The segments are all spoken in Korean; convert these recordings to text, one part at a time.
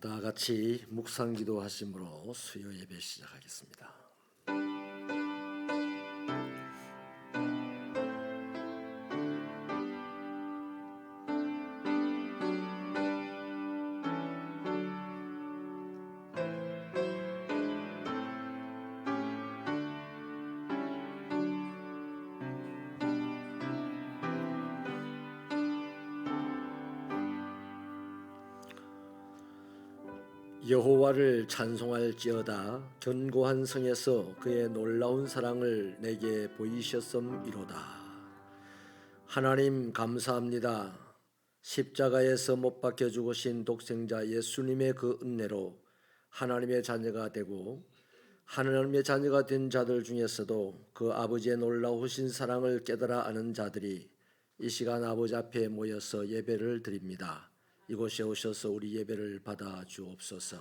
다 같이 묵상기도 하심으로 수요 예배 시작하겠습니다. 여호와를 찬송할지어다. 견고한 성에서 그의 놀라운 사랑을 내게 보이셨음이로다. 하나님 감사합니다. 십자가에서 못 박혀 죽으신 독생자 예수님의 그 은혜로 하나님의 자녀가 되고 하나님의 자녀가 된 자들 중에서도 그 아버지의 놀라우신 사랑을 깨달아 아는 자들이 이 시간 아버지 앞에 모여서 예배를 드립니다. 이곳에 오셔서 우리 예배를 받아 주옵소서.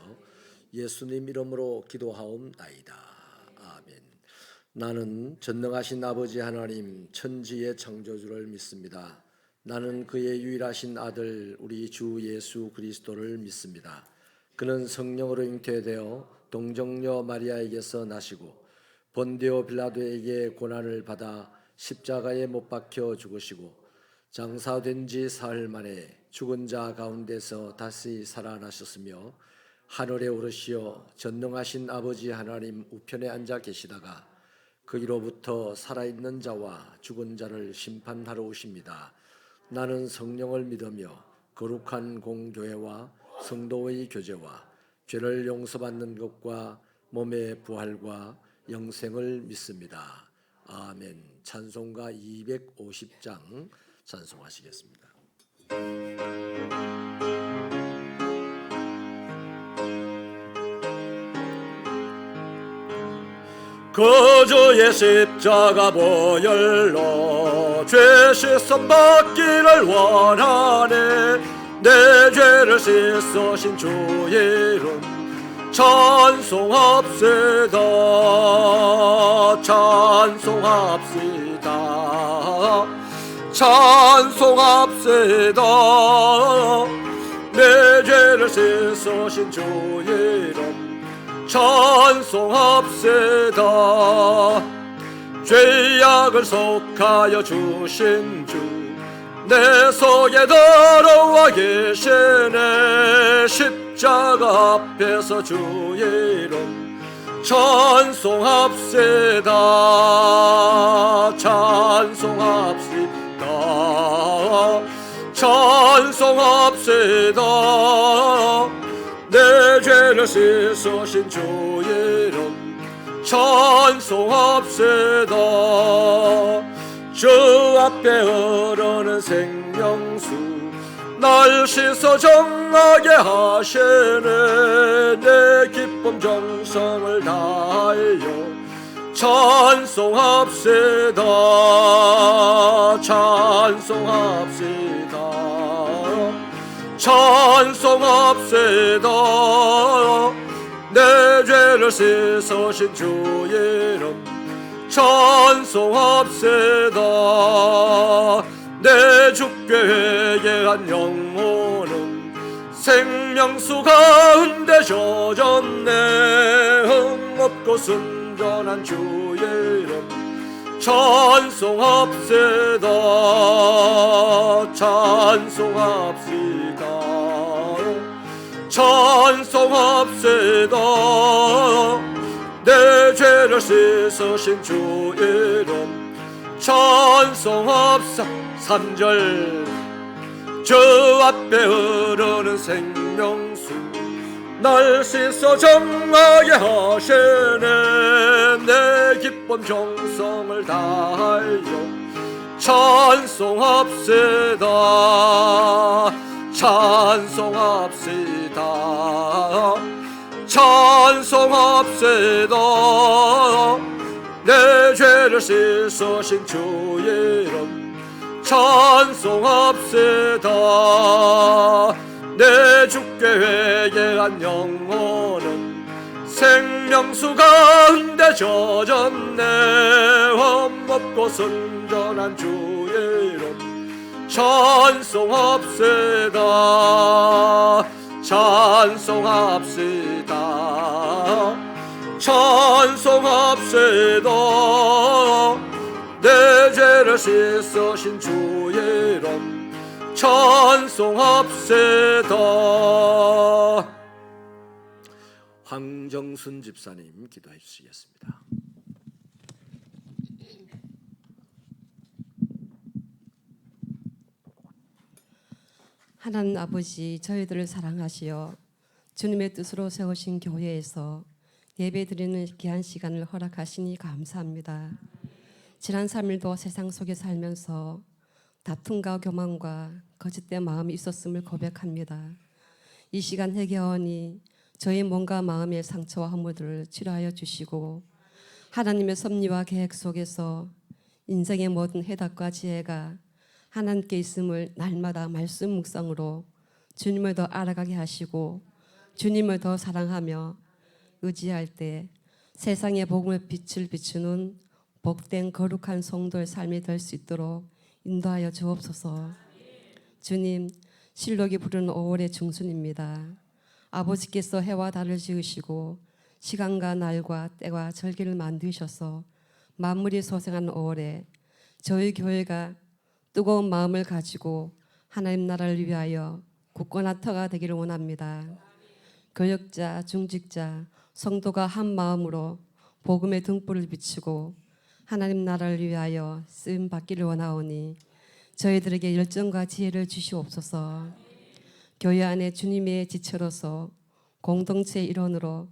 예수님 이름으로 기도하옵나이다. 아멘. 나는 전능하신 아버지 하나님 천지의 창조주를 믿습니다. 나는 그의 유일하신 아들 우리 주 예수 그리스도를 믿습니다. 그는 성령으로 잉태되어 동정녀 마리아에게서 나시고 본디오 빌라도에게 고난을 받아 십자가에 못 박혀 죽으시고 장사된 지 사흘 만에 죽은 자 가운데서 다시 살아나셨으며 하늘에 오르시어 전능하신 아버지 하나님 우편에 앉아 계시다가 거기로부터 살아있는 자와 죽은 자를 심판하러 오십니다. 나는 성령을 믿으며 거룩한 공교회와 성도의 교제와 죄를 용서받는 것과 몸의 부활과 영생을 믿습니다. 아멘. 찬송가 250장 찬송하시겠습니다. 그주의 십자가 보혈로 죄 씻음 받기를 원하네. 내 죄를 씻으신 주 이름 찬송합시다. 찬송합시다. 찬송합시다. 내 죄를 씻으신 주 이름 찬송합시다. 죄악을 속하여 주신 주 내 속에 들어와 계시네. 십자가 앞에서 주 이름 찬송합시다. 찬송합시다. 찬송합시다. 내 죄를 씻으신 주 이름 찬송합시다. 주 앞에 흐르는 생명수 날 씻어 정하게 하시네. 내 기쁨 정성을 다하여 찬송합시다. 찬송합시다. 찬송합시다. 내 죄를 씻으신 주 이름 찬송합시다. 내 주께 회개한 영혼은 생명수 가운데 젖었네. 흥없고 순전한 주 이름 찬송합시다. 찬송합시다. 찬송합시다. 내 죄를 씻으신 주 이름 찬송합시다. 3절 주 앞에 흐르는 생명수 날 씻어 정하게 하시네. 내 기쁨 정성을 다하여 찬송합시다. 찬송합시다. 찬송합시다. 내 죄를 씻으신 주 이름 찬송합시다. 내 주께 회개한 영혼은 생명수 가운데 젖었네. 험없고 순전한 주 이름 찬송합시다. 찬송합시다. 내 죄를 씻으신 주의 이름 찬송합세다. 황정순 집사님 기도해 주시겠습니다. 하나님 아버지, 저희들을 사랑하시어 주님의 뜻으로 세우신 교회에서 예배드리는 귀한 시간을 허락하시니 감사합니다. 지난 3일도 세상 속에 살면서 다툼과 교만과 거짓된 마음이 있었음을 고백합니다. 이 시간 회개하오니 저희 몸과 마음의 상처와 허물들을 치료하여 주시고 하나님의 섭리와 계획 속에서 인생의 모든 해답과 지혜가 하나님께 있음을 날마다 말씀 묵상으로 주님을 더 알아가게 하시고 주님을 더 사랑하며 의지할 때 세상의 복음의 빛을 비추는 복된 거룩한 성도의 삶이 될 수 있도록 인도하여 주옵소서. 주님, 실록이 부르는 5월의 중순입니다. 아버지께서 해와 달을 지으시고 시간과 날과 때와 절기를 만드셔서 만물이 소생한 5월에 저희 교회가 뜨거운 마음을 가지고 하나님 나라를 위하여 굳건한 터가 되기를 원합니다. 교역자, 중직자, 성도가 한 마음으로 복음의 등불을 비추고 하나님 나라를 위하여 쓰임 받기를 원하오니 저희들에게 열정과 지혜를 주시옵소서. 교회 안에 주님의 지체로서 공동체의 일원으로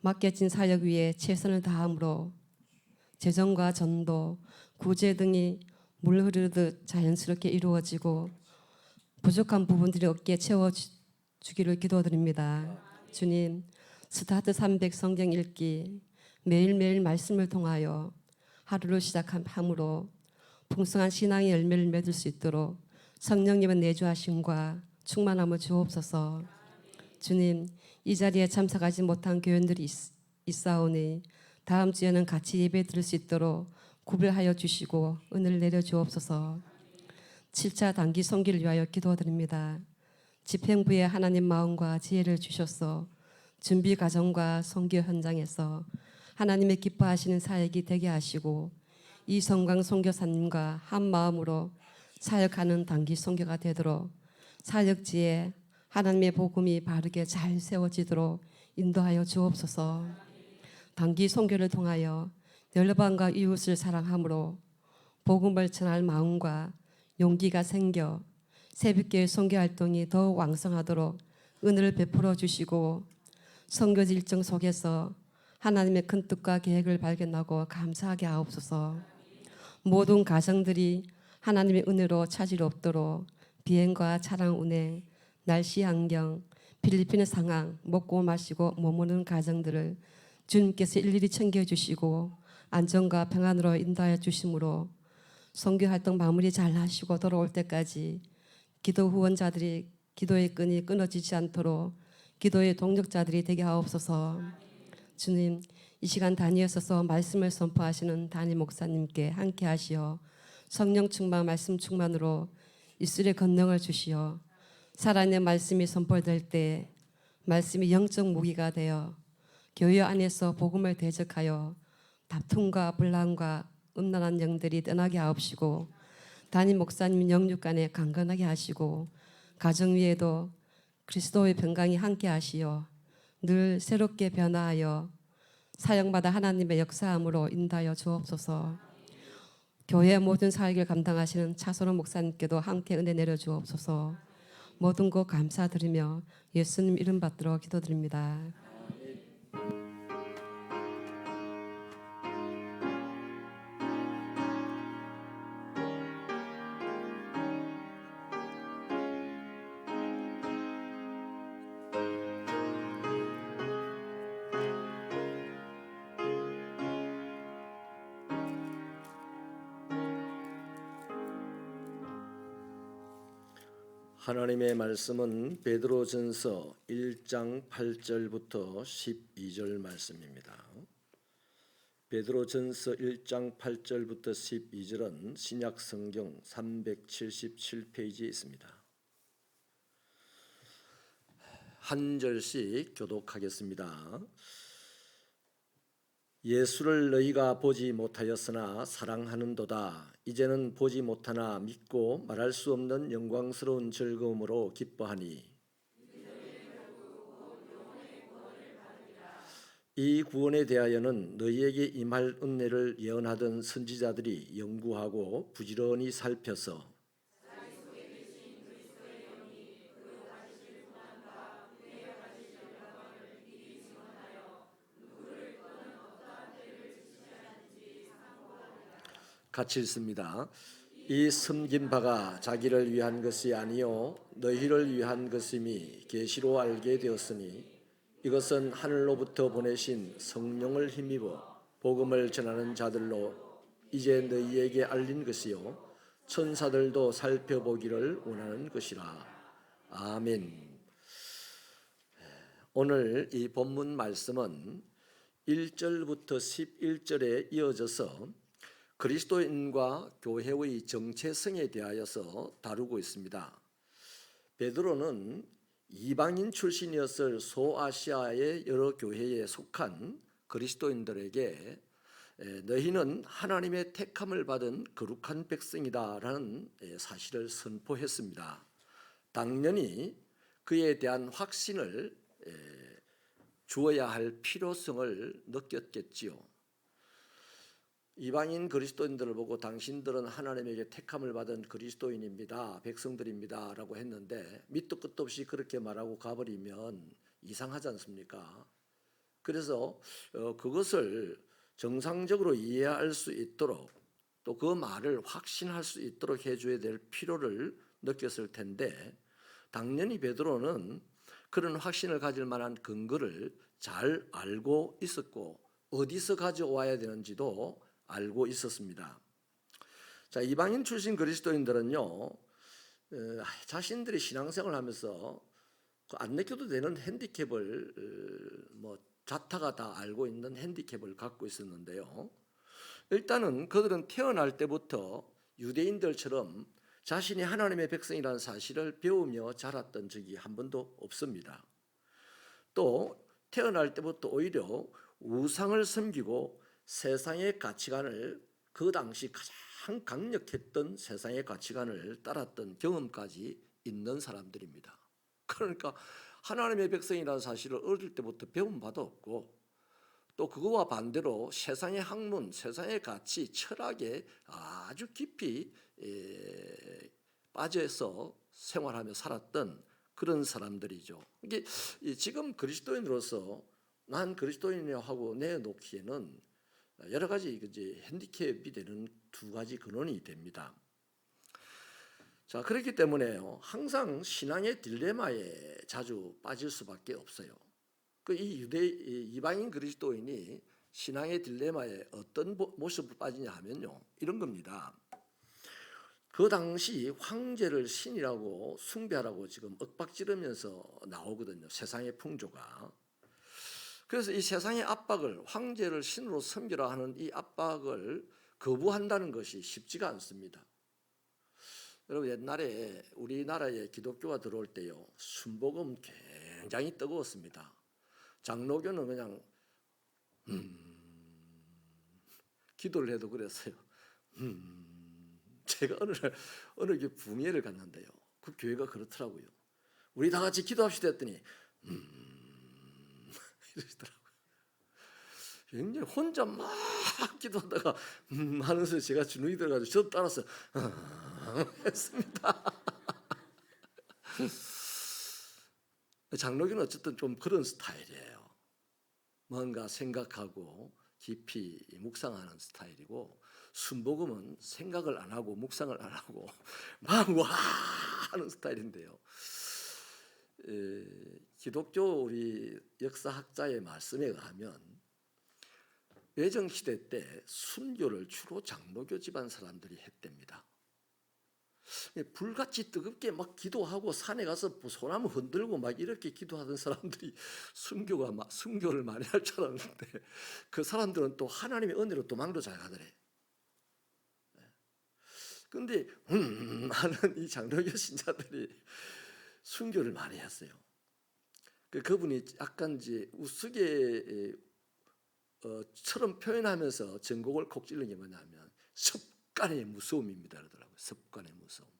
맡겨진 사역 위에 최선을 다함으로 재정과 전도, 구제 등이 물 흐르듯 자연스럽게 이루어지고 부족한 부분들이 없게 채워주기를 기도드립니다. 주님, 스타트 300 성경 읽기 매일매일 말씀을 통하여 하루를 시작함으로 풍성한 신앙의 열매를 맺을 수 있도록 성령님의 내주하심과 충만함을 주옵소서. 주님, 이 자리에 참석하지 못한 교인들이 있사오니 다음 주에는 같이 예배 드릴 수 있도록 구별하여 주시고 은혜를 내려 주옵소서. 7차 단기 선기를 위하여 기도드립니다. 집행부에 하나님 마음과 지혜를 주셔서 준비 과정과 선교 현장에서 하나님의 기뻐하시는 사역이 되게 하시고 이성광 선교사님과 한 마음으로 사역하는 단기 선교가 되도록 사역지에 하나님의 복음이 바르게 잘 세워지도록 인도하여 주옵소서. 단기 선교를 통하여 열방과 이웃을 사랑함으로 복음을 전할 마음과 용기가 생겨 새벽교회 선교 활동이 더욱 왕성하도록 은혜를 베풀어 주시고 선교지 일정 속에서 하나님의 큰 뜻과 계획을 발견하고 감사하게 하옵소서. 모든 가정들이 하나님의 은혜로 차질 없도록 비행과 차량 운행, 날씨 환경, 필리핀의 상황, 먹고 마시고 머무는 가정들을 주님께서 일일이 챙겨주시고 안전과 평안으로 인도하여 주심으로 선교 활동 마무리 잘 하시고 돌아올 때까지 기도 후원자들이 기도의 끈이 끊어지지 않도록 기도의 동력자들이 되게 하옵소서. 주님, 이 시간 단위에서서 말씀을 선포하시는 담임 목사님께 함께 하시어 성령 충만 말씀 충만으로 입술의 권능을 주시어 살아있는 말씀이 선포될 때 말씀이 영적 무기가 되어 교회 안에서 복음을 대적하여 다툼과 분란과 음란한 영들이 떠나게 하옵시고 담임 목사님 영육간에 강건하게 하시고 가정 위에도 그리스도의 평강이 함께 하시어 늘 새롭게 변화하여 사역마다 하나님의 역사함으로 인도하여 주옵소서. 교회 모든 사역을 감당하시는 차선호 목사님께도 함께 은혜 내려 주옵소서. 모든 것 감사드리며 예수님 이름 받들어 기도드립니다. 하나님의 말씀은 베드로전서 1장 8절부터 12절 말씀입니다. 베드로전서 1장 8절부터 12절은 신약 성경 377페이지에 있습니다. 한 절씩 교독하겠습니다. 예수를 너희가 보지 못하였으나 사랑하는도다. 이제는 보지 못하나 믿고 말할 수 없는 영광스러운 즐거움으로 기뻐하니 이 구원에 대하여는 너희에게 임할 은혜를 예언하던 선지자들이 연구하고 부지런히 살펴서 같이 읽습니다. 이 섬긴 바가 자기를 위한 것이 아니요 너희를 위한 것임이 계시로 알게 되었으니 이것은 하늘로부터 보내신 성령을 힘입어 복음을 전하는 자들로 이제 너희에게 알린 것이요 천사들도 살펴보기를 원하는 것이라. 아멘. 오늘 이 본문 말씀은 1절부터 11절에 이어져서 그리스도인과 교회의 정체성에 대하여서 다루고 있습니다. 베드로는 이방인 출신이었을 소아시아의 여러 교회에 속한 그리스도인들에게 너희는 하나님의 택함을 받은 거룩한 백성이다라는 사실을 선포했습니다. 당연히 그에 대한 확신을 주어야 할 필요성을 느꼈겠지요. 이방인 그리스도인들을 보고 당신들은 하나님에게 택함을 받은 그리스도인입니다, 백성들입니다 라고 했는데 밑도 끝도 없이 그렇게 말하고 가버리면 이상하지 않습니까? 그래서 그것을 정상적으로 이해할 수 있도록 또 그 말을 확신할 수 있도록 해줘야 될 필요를 느꼈을 텐데 당연히 베드로는 그런 확신을 가질 만한 근거를 잘 알고 있었고 어디서 가져와야 되는지도 알고 있었습니다. 자, 이방인 출신 그리스도인들은요, 자신들이 신앙생활을 하면서 안 느껴도 되는 핸디캡을 자타가 다 알고 있는 핸디캡을 갖고 있었는데요. 일단은 그들은 태어날 때부터 유대인들처럼 자신이 하나님의 백성이라는 사실을 배우며 자랐던 적이 한 번도 없습니다. 또 태어날 때부터 오히려 우상을 섬기고 세상의 가치관을 그 당시 가장 강력했던 세상의 가치관을 따랐던 경험까지 있는 사람들입니다. 그러니까 하나님의 백성이라는 사실을 어릴 때부터 배운 바도 없고 또 그거와 반대로 세상의 학문, 세상의 가치, 철학에 아주 깊이 빠져서 생활하며 살았던 그런 사람들이죠. 이게 지금 그리스도인으로서 난 그리스도인이라고 하고 내놓기에는 여러 가지 핸디캡이 되는 두 가지 근원이 됩니다. 자, 그렇기 때문에요, 항상 신앙의 딜레마에 자주 빠질 수밖에 없어요. 이 이방인 그리스도인이 신앙의 딜레마에 어떤 모습으로 빠지냐 하면요, 이런 겁니다. 그 당시 황제를 신이라고 숭배하라고 지금 윽박지르면서 나오거든요, 세상의 풍조가. 그래서 이 세상의 압박을, 황제를 신으로 섬기라 하는 이 압박을 거부한다는 것이 쉽지가 않습니다. 여러분, 옛날에 우리나라에 기독교가 들어올 때요, 순복음 굉장히 뜨거웠습니다. 장로교는 그냥 기도를 해도 그랬어요. 제가 어느 게 붕예를 갔는데요, 그 교회가 그렇더라고요. 우리 다 같이 기도합시다 했더니 이러시더라고요. 굉장히 혼자 막 기도하다가 하면서 제가 주눅이 들어가지고 저도 따라서 했습니다. 장로교는 어쨌든 좀 그런 스타일이에요. 뭔가 생각하고 깊이 묵상하는 스타일이고, 순복음은 생각을 안 하고 묵상을 안 하고 막 와 하는 스타일인데요. 기독교 우리 역사학자의 말씀에 의하면 외정 시대 때 순교를 주로 장로교 집안 사람들이 했답니다. 불같이 뜨겁게 막 기도하고 산에 가서 소나무 흔들고 막 이렇게 기도하던 사람들이 순교를 많이 할 줄 알았는데 그 사람들은 또 하나님의 은혜로 도망도 잘 가더래. 그런데 하는 이 장로교 신자들이 순교를 많이 했어요. 그분이 약간 이제 우스개 처럼 표현하면서 전곡을 콕 찔는 게 뭐냐면 습관의 무서움입니다 그러더라고요. 습관의 무서움.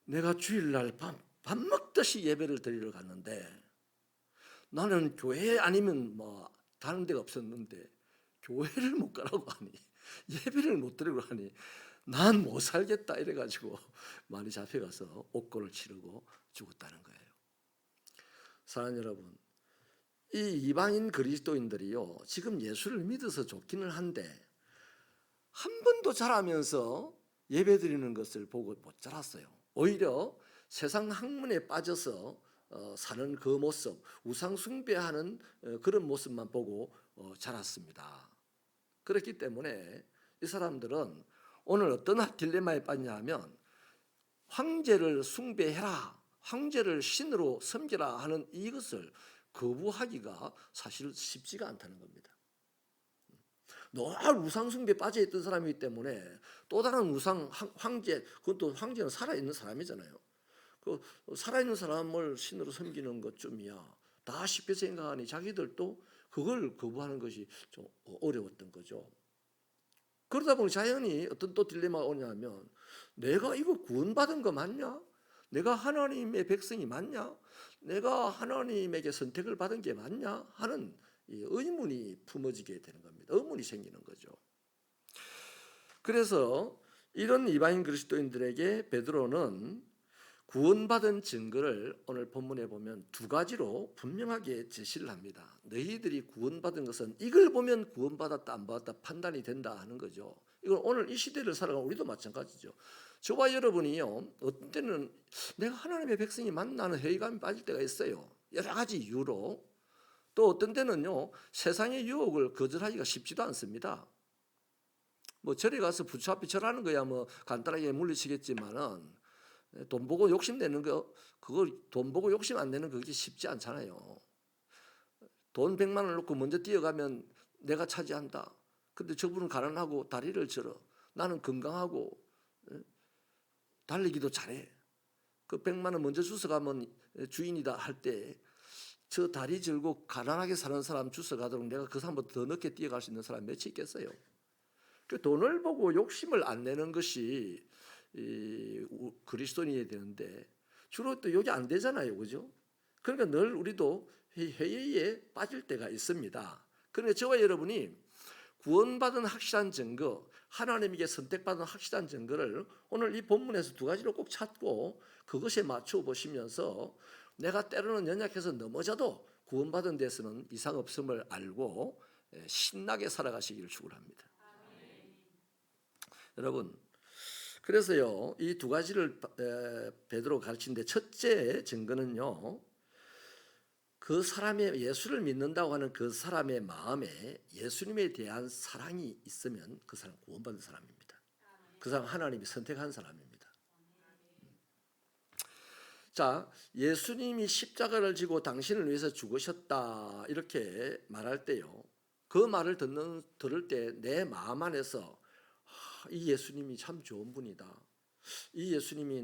내가 주일날 밥 먹듯이 예배를 드리러 갔는데 나는 교회 아니면 뭐 다른 데가 없었는데 교회를 못 가라고 하니 예배를 못 드리고 하니 난 못 살겠다 이래가지고 많이 잡혀가서 옥고를 치르고 죽었다는 거예요. 사랑하는 여러분, 이 이방인 그리스도인들이요 지금 예수를 믿어서 좋기는 한데 한 번도 자라면서 예배 드리는 것을 보고 못 자랐어요. 오히려 세상 학문에 빠져서 사는 그 모습, 우상 숭배하는 그런 모습만 보고 자랐습니다. 그렇기 때문에 이 사람들은 오늘 어떤 딜레마에 빠지냐 하면 황제를 숭배해라, 황제를 신으로 섬기라 하는 이것을 거부하기가 사실 쉽지가 않다는 겁니다. 늘 우상 숭배에 빠져있던 사람이기 때문에 또 다른 우상 황제, 그것도 황제는 살아있는 사람이잖아요. 그 살아있는 사람을 신으로 섬기는 것쯤이야 다 쉽게 생각하니 자기들도 그걸 거부하는 것이 좀 어려웠던 거죠. 그러다 보니 자연히 어떤 또 딜레마가 오냐면 내가 이거 구원받은 거 맞냐? 내가 하나님의 백성이 맞냐? 내가 하나님에게 선택을 받은 게 맞냐? 하는 이 의문이 품어지게 되는 겁니다. 의문이 생기는 거죠. 그래서 이런 이방인 그리스도인들에게 베드로는 구원받은 증거를 오늘 본문에 보면 두 가지로 분명하게 제시를 합니다. 너희들이 구원받은 것은 이걸 보면 구원받았다 안 받았다 판단이 된다 하는 거죠. 이건 오늘 이 시대를 살아가는 우리도 마찬가지죠. 저와 여러분이요 어떤 때는 내가 하나님의 백성이 만나는 회의감이 빠질 때가 있어요. 여러 가지 이유로. 또 어떤 때는요 세상의 유혹을 거절하기가 쉽지도 않습니다. 뭐 절에 가서 부처 앞에 절하는 거야 뭐 간단하게 물리치겠지만은 돈 보고 욕심 내는 거, 그걸 돈 보고 욕심 안 내는 그게 쉽지 않잖아요. 돈 100만 원을 놓고 먼저 뛰어가면 내가 차지한다. 근데 저분은 가난하고 다리를 절어. 나는 건강하고 달리기도 잘해. 그 100만 원 먼저 주워가면 주인이다 할 때 저 다리 절고 가난하게 사는 사람 주워가도록 내가 그 사람보다 더 늦게 뛰어갈 수 있는 사람 몇이 있겠어요. 그 돈을 보고 욕심을 안 내는 것이 이 그리스도인이 되는데 주로 또 여기 안 되잖아요, 그죠? 그러니까 늘 우리도 회의에 빠질 때가 있습니다. 그러니까 저와 여러분이 구원받은 확실한 증거, 하나님에게 선택받은 확실한 증거를 오늘 이 본문에서 두 가지로 꼭 찾고 그것에 맞춰 보시면서 내가 때로는 연약해서 넘어져도 구원받은 데서는 이상 없음을 알고 신나게 살아가시기를 축원합니다. 여러분. 그래서요 이 두 가지를 베드로가 가르치는데 첫째 증거는요 그 사람의 예수를 믿는다고 하는 그 사람의 마음에 예수님에 대한 사랑이 있으면 그 사람 구원받은 사람입니다. 그 사람 하나님이 선택한 사람입니다. 자, 예수님이 십자가를 지고 당신을 위해서 죽으셨다 이렇게 말할 때요 그 말을 들을 때 내 마음 안에서 이 예수님이 참 좋은 분이다. 이 예수님이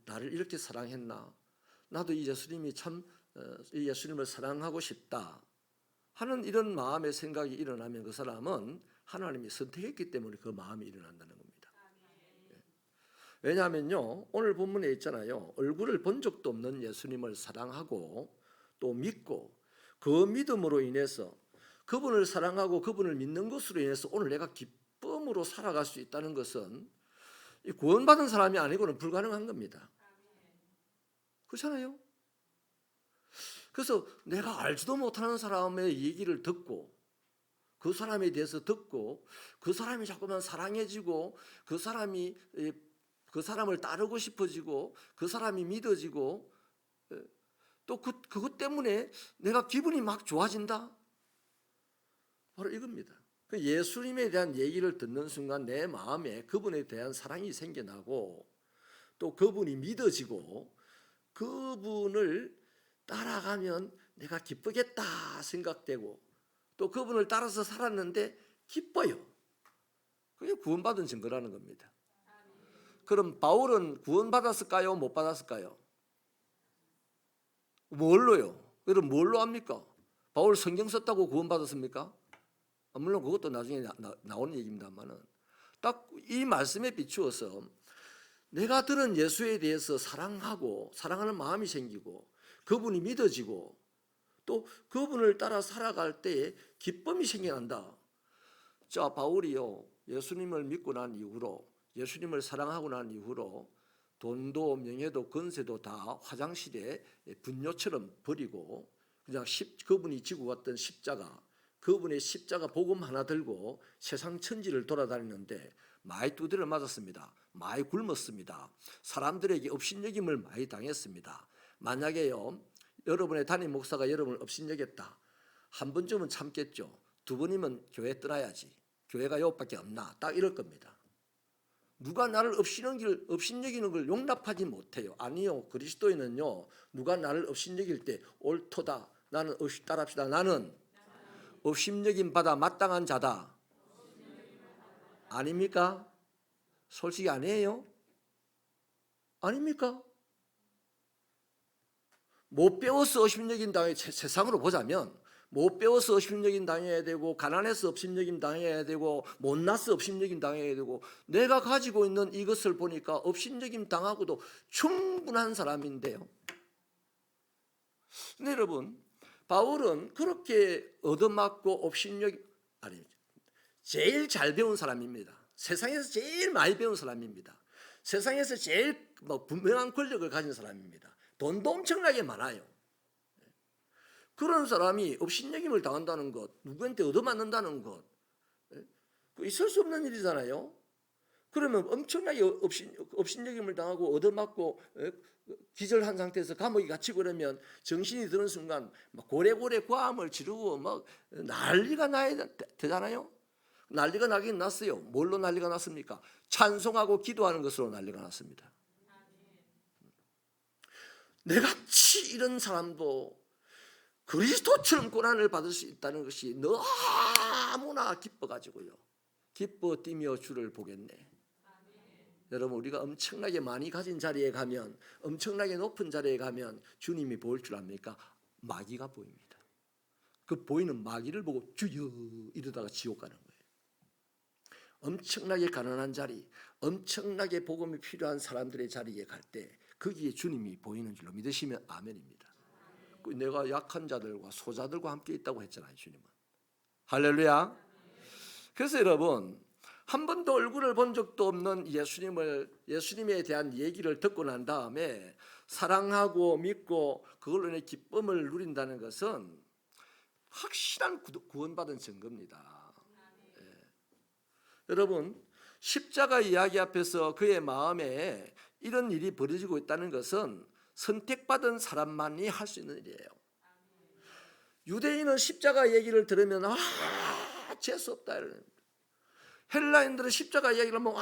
나를 이렇게 사랑했나? 나도 이 예수님이 참 이 예수님을 사랑하고 싶다 하는 이런 마음의 생각이 일어나면 그 사람은 하나님이 선택했기 때문에 그 마음이 일어난다는 겁니다. 왜냐하면요 오늘 본문에 있잖아요 얼굴을 본 적도 없는 예수님을 사랑하고 또 믿고 그 믿음으로 인해서 그분을 사랑하고 그분을 믿는 것으로 인해서 오늘 내가 기쁨으로 살아갈 수 있다는 것은 구원받은 사람이 아니고는 불가능한 겁니다. 그렇잖아요. 그래서 내가 알지도 못하는 사람의 얘기를 듣고 그 사람에 대해서 듣고 그 사람이 자꾸만 사랑해지고 그 사람이 그 사람을 따르고 싶어지고 그 사람이 믿어지고 또 그것 때문에 내가 기분이 막 좋아진다. 바로 이겁니다. 예수님에 대한 얘기를 듣는 순간 내 마음에 그분에 대한 사랑이 생겨나고 또 그분이 믿어지고 그분을 따라가면 내가 기쁘겠다 생각되고 또 그분을 따라서 살았는데 기뻐요. 그게 구원받은 증거라는 겁니다. 그럼 바울은 구원받았을까요? 못 받았을까요? 뭘로요? 그럼 뭘로 합니까? 바울 성경 썼다고 구원받았습니까? 물론 그것도 나중에 나오는 얘기입니다만은 딱 이 말씀에 비추어서 내가 들은 예수에 대해서 사랑하고 사랑하는 마음이 생기고 그분이 믿어지고 또 그분을 따라 살아갈 때에 기쁨이 생겨난다. 자, 바울이요 예수님을 믿고 난 이후로 예수님을 사랑하고 난 이후로 돈도 명예도 권세도 다 화장실에 분뇨처럼 버리고 그냥 그분이 지고 왔던 십자가, 그분의 십자가 복음 하나 들고 세상 천지를 돌아다니는데 많이 두드려 맞았습니다. 많이 굶었습니다. 사람들에게 업신여김을 많이 당했습니다. 만약에요 여러분의 담임 목사가 여러분을 업신여겼다, 한 번쯤은 참겠죠. 두 번이면 교회 떠나야지. 교회가 요밖에 없나? 딱 이럴 겁니다. 누가 나를 업신여기는 걸 용납하지 못해요. 아니요, 그리스도인은요 누가 나를 업신여길 때 옳도다. 나는 따라합시다. 나는 업신여김 받아 마땅한 자다. 아닙니까? 솔직히 아니에요? 아닙니까? 못 배워서 업신여김 당해 세상으로 보자면 못 배워서 업신여김 당해야 되고 가난해서 업신여김 당해야 되고 못나서 업신여김 당해야 되고 내가 가지고 있는 이것을 보니까 업신여김 당하고도 충분한 사람인데요. 근데 여러분 바울은 그렇게 얻어맞고 업신여김 제일 잘 배운 사람입니다. 세상에서 제일 많이 배운 사람입니다. 세상에서 제일 분명한 권력을 가진 사람입니다. 돈도 엄청나게 많아요. 그런 사람이 업신여김을 당한다는 것, 누구한테 얻어맞는다는 것, 있을 수 없는 일이잖아요. 그러면 엄청나게 업신여김을 당하고 얻어맞고 기절한 상태에서 감옥에 갇히고 그러면 정신이 드는 순간 고래고래 고함을 지르고 막 난리가 나야 되잖아요. 난리가 나긴 났어요. 뭘로 난리가 났습니까? 찬송하고 기도하는 것으로 난리가 났습니다. 내같이 이런 사람도 그리스도처럼 고난을 받을 수 있다는 것이 너무나 기뻐가지고요. 기뻐 뛰며 주를 보겠네. 여러분 우리가 엄청나게 많이 가진 자리에 가면 엄청나게 높은 자리에 가면 주님이 보일 줄 압니까? 마귀가 보입니다. 그 보이는 마귀를 보고 주여 이러다가 지옥 가는 거예요. 엄청나게 가난한 자리, 엄청나게 복음이 필요한 사람들의 자리에 갈 때 거기에 주님이 보이는 줄로 믿으시면 아멘입니다. 내가 약한 자들과 소자들과 함께 있다고 했잖아요, 주님은. 할렐루야. 그래서 여러분 한 번도 얼굴을 본 적도 없는 예수님에 대한 얘기를 듣고 난 다음에 사랑하고 믿고 그걸로 인해 기쁨을 누린다는 것은 확실한 구원받은 증거입니다. 여러분 십자가 이야기 앞에서 그의 마음에 이런 일이 벌어지고 있다는 것은 선택받은 사람만이 할 수 있는 일이에요. 유대인은 십자가 얘기를 들으면 재수 없다 이러는, 헬라인들은 십자가 이야기를 하면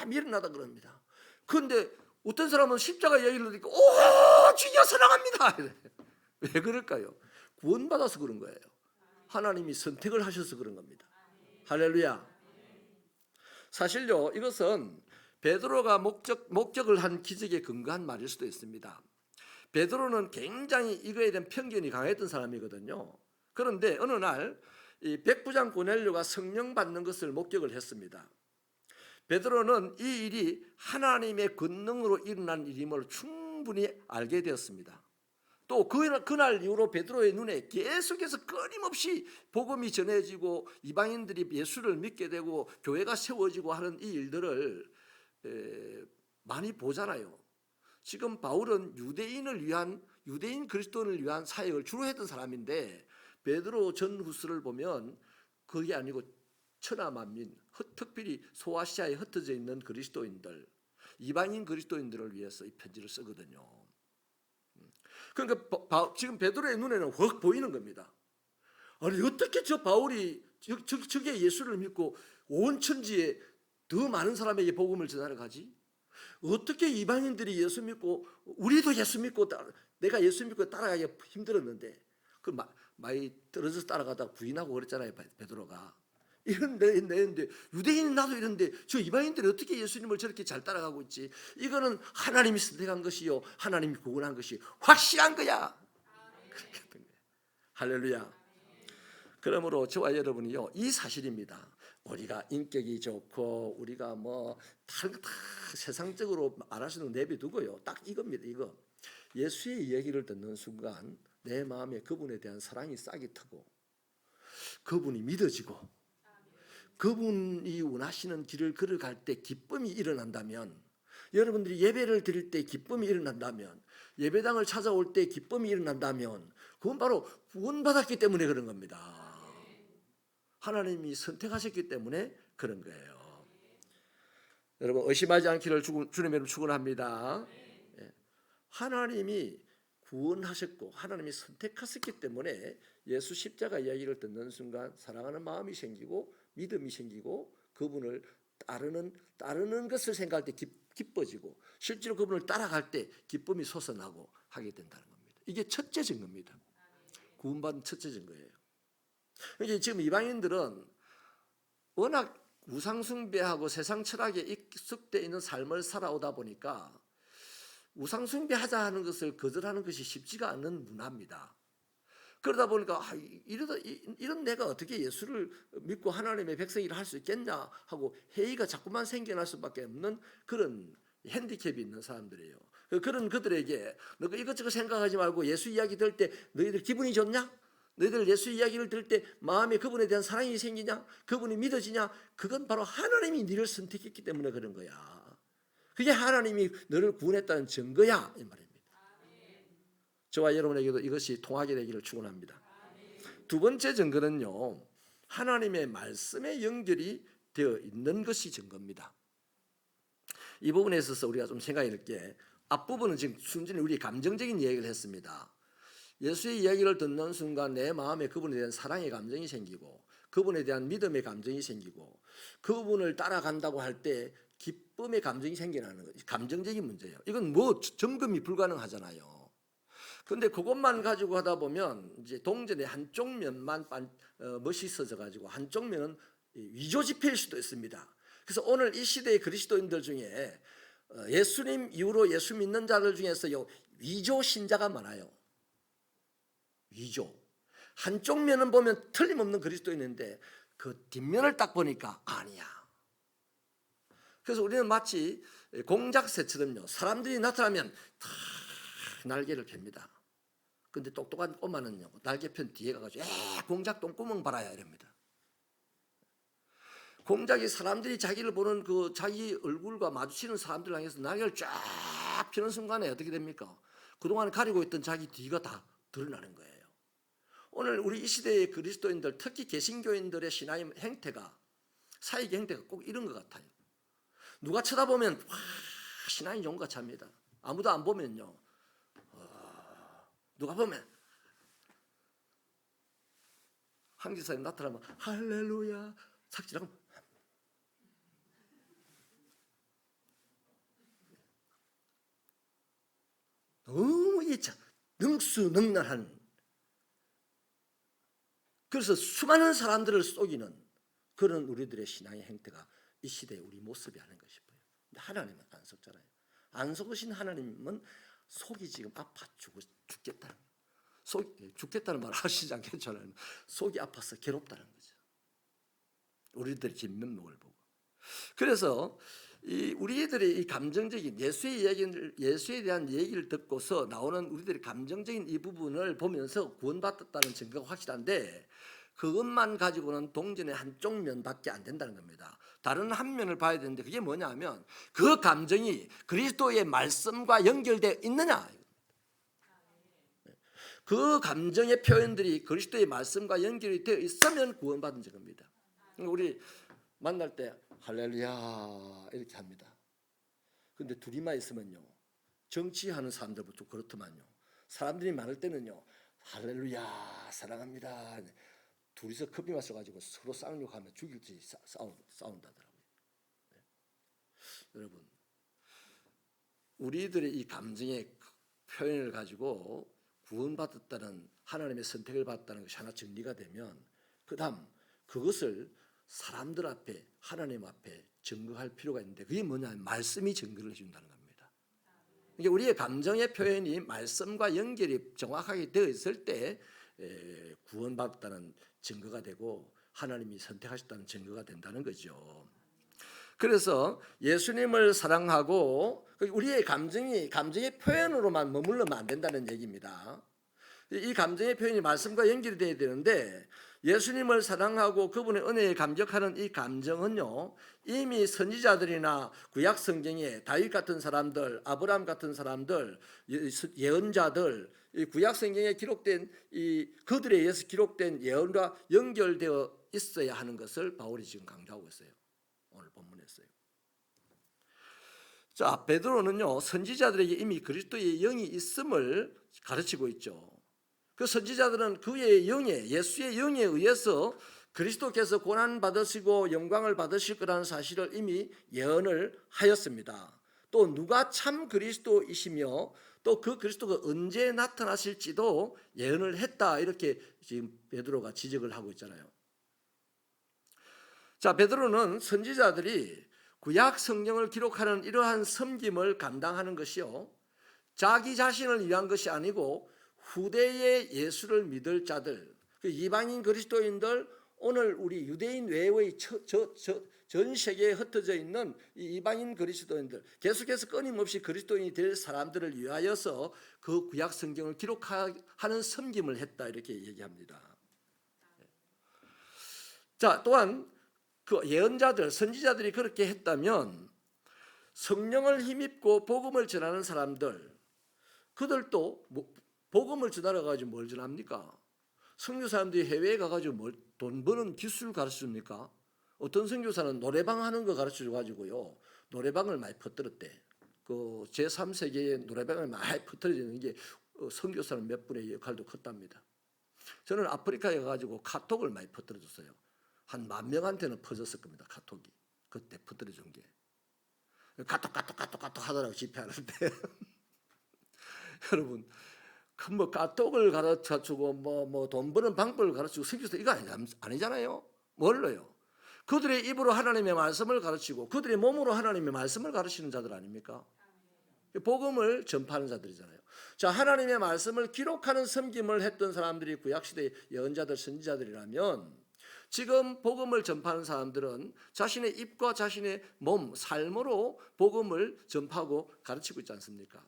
미련하다 그럽니다. 그런데 어떤 사람은 십자가 이야기를 들으니까 주여 사랑합니다. 왜 그럴까요? 구원받아서 그런 거예요. 하나님이 선택을 하셔서 그런 겁니다. 할렐루야. 사실요 이것은 베드로가 목적을 한 기적에 근거한 말일 수도 있습니다. 베드로는 굉장히 이거에 대한 편견이 강했던 사람이거든요. 그런데 어느 날 이 백부장 고넬료가 성령 받는 것을 목격을 했습니다. 베드로는 이 일이 하나님의 권능으로 일어난 일임을 충분히 알게 되었습니다. 또 그날 이후로 베드로의 눈에 계속해서 끊임없이 복음이 전해지고 이방인들이 예수를 믿게 되고 교회가 세워지고 하는 이 일들을 많이 보잖아요. 지금 바울은 유대인 그리스도인을 위한 사역을 주로 했던 사람인데 베드로 전후서를 보면 그게 아니고 천하만민, 특별히 소아시아에 흩어져 있는 그리스도인들, 이방인 그리스도인들을 위해서 이 편지를 쓰거든요. 그러니까 지금 베드로의 눈에는 확 보이는 겁니다. 아니 어떻게 저 바울이 저게 예수를 믿고 온 천지에 더 많은 사람에게 복음을 전하러 가지? 어떻게 이방인들이 예수 믿고 우리도 예수 믿고 내가 예수 믿고 따라가기 힘들었는데 그 많이 떨어져서 따라가다가 부인하고 그랬잖아요, 베드로가. 이런데 유대인은 나도 이런데 저 이방인들이 어떻게 예수님을 저렇게 잘 따라가고 있지? 이거는 하나님이 선택한 것이요 하나님이 구원한 것이 확실한 거야. 그렇게 했던 거예요. 할렐루야. 그러므로 저와 여러분이요, 이 사실입니다. 우리가 인격이 좋고 우리가 다 세상적으로 말할 수 있는 거 내비두고요, 딱 이겁니다. 이거 예수의 이야기를 듣는 순간 내 마음에 그분에 대한 사랑이 싹이 트고 그분이 믿어지고 그분이 원하시는 길을 걸어갈 때 기쁨이 일어난다면, 여러분들이 예배를 드릴 때 기쁨이 일어난다면, 예배당을 찾아올 때 기쁨이 일어난다면 그건 바로 구원받았기 때문에 그런 겁니다. 하나님이 선택하셨기 때문에 그런 거예요. 여러분 의심하지 않기를 주님의 이름으로 축원합니다. 하나님이 구원하셨고 하나님이 선택하셨기 때문에 예수 십자가 이야기를 듣는 순간 사랑하는 마음이 생기고 믿음이 생기고 그분을 따르는 것을 생각할 때 기뻐지고 실제로 그분을 따라갈 때 기쁨이 솟아나고 하게 된다는 겁니다. 이게 첫째 증거입니다. 구원받은 첫째 증거예요. 그러니까 지금 이방인들은 워낙 우상숭배하고 세상 철학에 익숙되어 있는 삶을 살아오다 보니까 우상숭배하자 하는 것을 거절하는 것이 쉽지가 않은 문화입니다. 그러다 보니까 이런 내가 어떻게 예수를 믿고 하나님의 백성이라 할 수 있겠냐 하고 회의가 자꾸만 생겨날 수밖에 없는 그런 핸디캡이 있는 사람들이에요. 그런 그들에게 너가 이것저것 생각하지 말고 예수 이야기 들을 때 너희들 기분이 좋냐? 너희들 예수 이야기를 들을 때 마음에 그분에 대한 사랑이 생기냐? 그분이 믿어지냐? 그건 바로 하나님이 너를 선택했기 때문에 그런 거야. 그게 하나님이 너를 구원했다는 증거야 이 말입니다. 저와 여러분에게도 이것이 통하게 되기를 축원합니다. 두 번째 증거는요, 하나님의 말씀에 연결이 되어 있는 것이 증거입니다. 이 부분에 있어서 우리가 좀 생각해 볼 게, 앞부분은 지금 순전히 우리 감정적인 이야기를 했습니다. 예수의 이야기를 듣는 순간 내 마음에 그분에 대한 사랑의 감정이 생기고 그분에 대한 믿음의 감정이 생기고 그분을 따라간다고 할 때 기쁨의 감정이 생겨나는 거죠. 감정적인 문제예요. 이건 점검이 불가능하잖아요. 그런데 그것만 가지고 하다 보면 이제 동전의 한쪽 면만 멋있어져 가지고 한쪽 면은 위조 지폐일 수도 있습니다. 그래서 오늘 이 시대의 그리스도인들 중에 예수님 이후로 예수 믿는 자들 중에서요, 위조 신자가 많아요. 위조. 한쪽 면은 보면 틀림없는 그리스도인인데 그 뒷면을 딱 보니까 아니야. 그래서 우리는 마치 공작새처럼요, 사람들이 나타나면 다 날개를 펴니다. 근데 똑똑한 꼬마는요, 날개 편 뒤에 가가지고 공작 똥구멍 봐라야 이럽니다. 공작이 사람들이 자기를 보는 그 자기 얼굴과 마주치는 사람들 향해서 날개를 쫙 펴는 순간에 어떻게 됩니까? 그동안 가리고 있던 자기 뒤가 다 드러나는 거예요. 오늘 우리 이 시대의 그리스도인들, 특히 개신교인들의 신앙의 행태가, 사역의 행태가 꼭 이런 것 같아요. 누가 쳐다보면 신앙이 좋은 것 같이 합니다. 아무도 안 보면요, 누가 보면 한기사님 나타나면 할렐루야 삭지라고 너무 능수능란한, 그래서 수많은 사람들을 속이는 그런 우리들의 신앙의 행태가 이 시대의 우리 모습이 아닌가 싶어요. 근데 하나님은 안 속잖아요. 안 속으신 하나님은 속이 지금 아파 죽겠다는 거예요. 죽겠다는 말 하시지 않겠잖아요. 속이 아파서 괴롭다는 거죠. 우리들의 진면목을 보고. 그래서 우리들의 이 감정적인 예수에 대한 얘기를 듣고서 나오는 우리들의 감정적인 이 부분을 보면서 구원받았다는 증거가 확실한데, 그것만 가지고는 동전의 한쪽 면밖에 안 된다는 겁니다. 다른 한 면을 봐야 되는데 그게 뭐냐 하면 그 감정이 그리스도의 말씀과 연결되어 있느냐, 그 감정의 표현들이 그리스도의 말씀과 연결이 되어 있으면 구원받은 증거입니다. 우리 만날 때 할렐루야 이렇게 합니다. 근데 둘이만 있으면요, 정치하는 사람들부터 그렇더만요, 사람들이 많을 때는요 할렐루야 사랑합니다, 둘이서 커피 마셔가지고 서로 쌍욕하며 죽일지 싸운다더라고요. 네. 여러분, 우리들의 이 감정의 표현을 가지고 구원받았다는, 하나님의 선택을 받았다는 것이 하나 정리가 되면, 그 다음 그것을 사람들 앞에, 하나님 앞에 증거할 필요가 있는데, 그게 뭐냐면 말씀이 증거를 해준다는 겁니다. 그러니까 우리의 감정의 표현이 말씀과 연결이 정확하게 되어 있을 때 구원받았다는 증거가 되고 하나님이 선택하셨다는 증거가 된다는 거죠. 그래서 예수님을 사랑하고 우리의 감정의 표현으로만 머물러면 안 된다는 얘기입니다. 이 감정의 표현이 말씀과 연결이 돼야 되는데 예수님을 사랑하고 그분의 은혜에 감격하는 이 감정은요, 이미 선지자들이나 구약 성경에 다윗 같은 사람들, 아브라함 같은 사람들, 예언자들, 이 구약 성경에 기록된 이 그들에 의해서 기록된 예언과 연결되어 있어야 하는 것을 바울이 지금 강조하고 있어요. 오늘 본문에서요. 자, 베드로는요, 선지자들에게 이미 그리스도의 영이 있음을 가르치고 있죠. 그 선지자들은 그의 영에, 예수의 영에 의해서 그리스도께서 고난 받으시고 영광을 받으실 거라는 사실을 이미 예언을 하였습니다. 또 누가 참 그리스도이시며 또 그 그리스도가 언제 나타나실지도 예언을 했다, 이렇게 지금 베드로가 지적을 하고 있잖아요. 자, 베드로는 선지자들이 구약 성경을 기록하는 이러한 섬김을 감당하는 것이요, 자기 자신을 위한 것이 아니고 후대의 예수를 믿을 자들, 그 이방인 그리스도인들, 오늘 우리 유대인 외의 전 세계에 흩어져 있는 이 이방인 그리스도인들, 계속해서 끊임없이 그리스도인이 될 사람들을 위하여서 그 구약 성경을 기록하는 섬김을 했다, 이렇게 얘기합니다. 자, 또한 그 예언자들, 선지자들이 그렇게 했다면 성령을 힘입고 복음을 전하는 사람들, 그들도 복음을 전하러 가지고 뭘 전합니까? 선교사람들이 해외에 가가지고 돈 버는 기술 가르쳐줍니까? 어떤 선교사는 노래방 하는 거 가르쳐줘가지고요, 노래방을 많이 퍼뜨렸대. 그 제3세계의 노래방을 많이 퍼뜨리는 게 선교사는 몇 분의 역할도 컸답니다. 저는 아프리카에 가가지고 카톡을 많이 퍼뜨려줬어요. 한 10,000명한테는 퍼졌을 겁니다. 카톡이 그때 퍼뜨려준 게. 카톡 하더라고, 집회하는데. 여러분, 뭐 카톡을 가르쳐주고 뭐 돈 버는 방법을 가르치고 선교사 이거 아니잖아요. 뭘로요? 그들의 입으로 하나님의 말씀을 가르치고 그들의 몸으로 하나님의 말씀을 가르치는 자들 아닙니까? 복음을 전파하는 자들이잖아요. 자, 하나님의 말씀을 기록하는 섬김을 했던 사람들이 구약시대의 예언자들, 선지자들이라면 지금 복음을 전파하는 사람들은 자신의 입과 자신의 몸, 삶으로 복음을 전파하고 가르치고 있지 않습니까?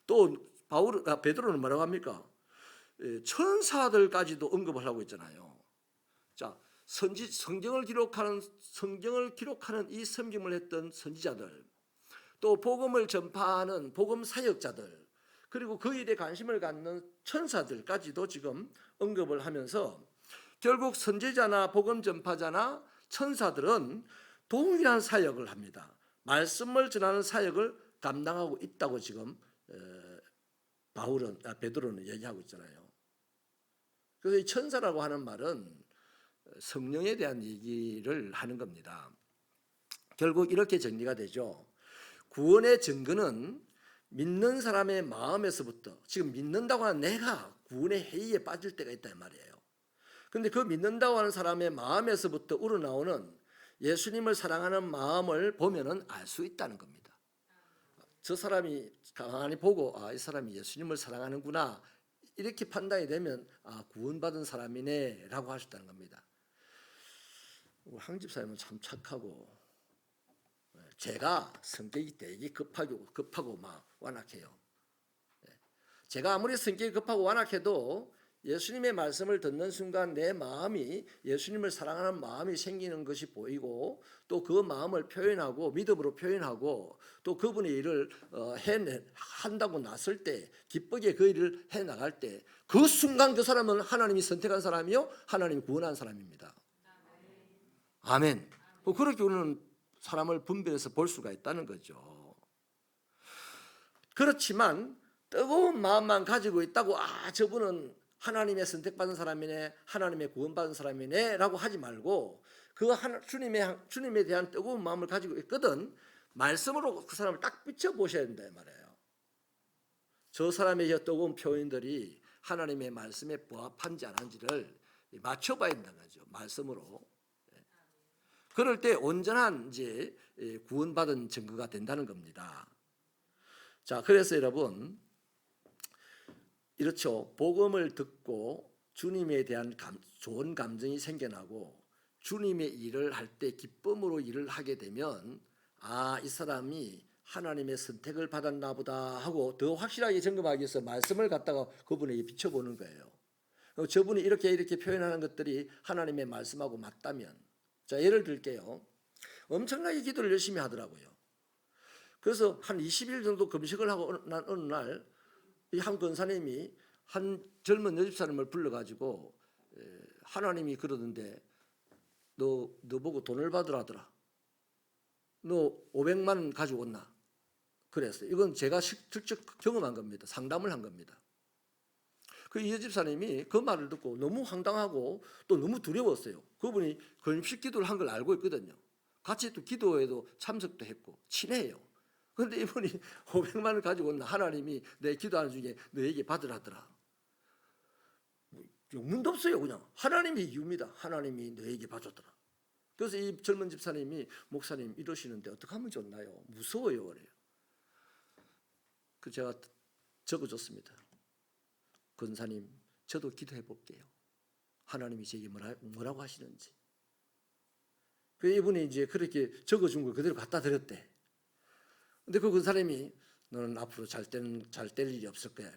또 베드로는 뭐라고 합니까? 천사들까지도 언급을 하고 있잖아요. 자, 성경을 기록하는 이 섬김을 했던 선지자들, 또 복음을 전파하는 복음 사역자들, 그리고 그 일에 관심을 갖는 천사들까지도 지금 언급을 하면서 결국 선지자나 복음 전파자나 천사들은 동일한 사역을 합니다. 말씀을 전하는 사역을 감당하고 있다고 지금 베드로는 얘기하고 있잖아요. 그래서 이 천사라고 하는 말은 성령에 대한 얘기를 하는 겁니다. 결국 이렇게 정리가 되죠. 구원의 증거는 믿는 사람의 마음에서부터, 지금 믿는다고 하는 내가 구원의 해이에 빠질 때가 있다 이 말이에요. 그런데 그 믿는다고 하는 사람의 마음에서부터 우러나오는 예수님을 사랑하는 마음을 보면은 알 수 있다는 겁니다. 저 사람이 가만히 보고 이 사람이 예수님을 사랑하는구나, 이렇게 판단이 되면 구원받은 사람이네 라고 할 수 있다는 겁니다. 황 집사님은 참 착하고, 제가 성격이 되게 급하고 막 완악해요. 제가 아무리 성격이 급하고 완악해도 예수님의 말씀을 듣는 순간 내 마음이 예수님을 사랑하는 마음이 생기는 것이 보이고, 또 그 마음을 표현하고 믿음으로 표현하고, 또 그분의 일을 한다고 났을 때 기쁘게 그 일을 해나갈 때 그 순간 그 사람은 하나님이 선택한 사람이요, 하나님이 구원한 사람입니다. 아멘. 그렇게 우리는 사람을 분별해서 볼 수가 있다는 거죠. 그렇지만 뜨거운 마음만 가지고 있다고 저분은 하나님의 선택받은 사람이네, 하나님의 구원받은 사람이네 라고 하지 말고, 그 주님에 대한 뜨거운 마음을 가지고 있거든 말씀으로 그 사람을 딱 비춰보셔야 된다 이 말이에요. 저 사람의 뜨거운 표현들이 하나님의 말씀에 부합한지 안 한지를 맞춰봐야 된다는 거죠. 말씀으로. 그럴 때 온전한 이제 구원받은 증거가 된다는 겁니다. 자, 그래서 여러분, 이렇죠. 복음을 듣고 주님에 대한 좋은 감정이 생겨나고 주님의 일을 할 때 기쁨으로 일을 하게 되면 이 사람이 하나님의 선택을 받았나 보다 하고 더 확실하게 점검하기 위해서 말씀을 갖다가 그분에게 비춰보는 거예요. 저분이 이렇게 표현하는 것들이 하나님의 말씀하고 맞다면, 자, 예를 들게요. 엄청나게 기도를 열심히 하더라고요. 그래서 한 20일 정도 금식을 하고 난 어느 날 이 한 권사님이 한 젊은 여집사님을 불러가지고 하나님이 그러던데 너 보고 돈을 받으라더라. 너 500만 원 가지고 온나? 그랬어요. 이건 제가 직접 경험한 겁니다. 상담을 한 겁니다. 그 이 여집사님이 그 말을 듣고 너무 황당하고 또 너무 두려웠어요. 그분이 금식 기도를 한 걸 알고 있거든요. 같이 또 기도에도 참석도 했고 친해요. 그런데 이분이 500만 원 가지고 온나? 하나님이 내 기도하는 중에 너에게 받으라더라. 영문도 없어요. 그냥 하나님이 이유입니다. 하나님이 너에게 봐줬더라. 그래서 이 젊은 집사님이 목사님 이러시는데 어떻게 하면 좋나요? 무서워요. 그래요. 그 제가 적어줬습니다. 권사님, 저도 기도해 볼게요. 하나님이 제게 뭐라고 하시는지. 그 이분이 이제 그렇게 적어준 걸 그대로 갖다 드렸대. 근데 그 권사님이 너는 앞으로 잘 될 일이 없을 거야.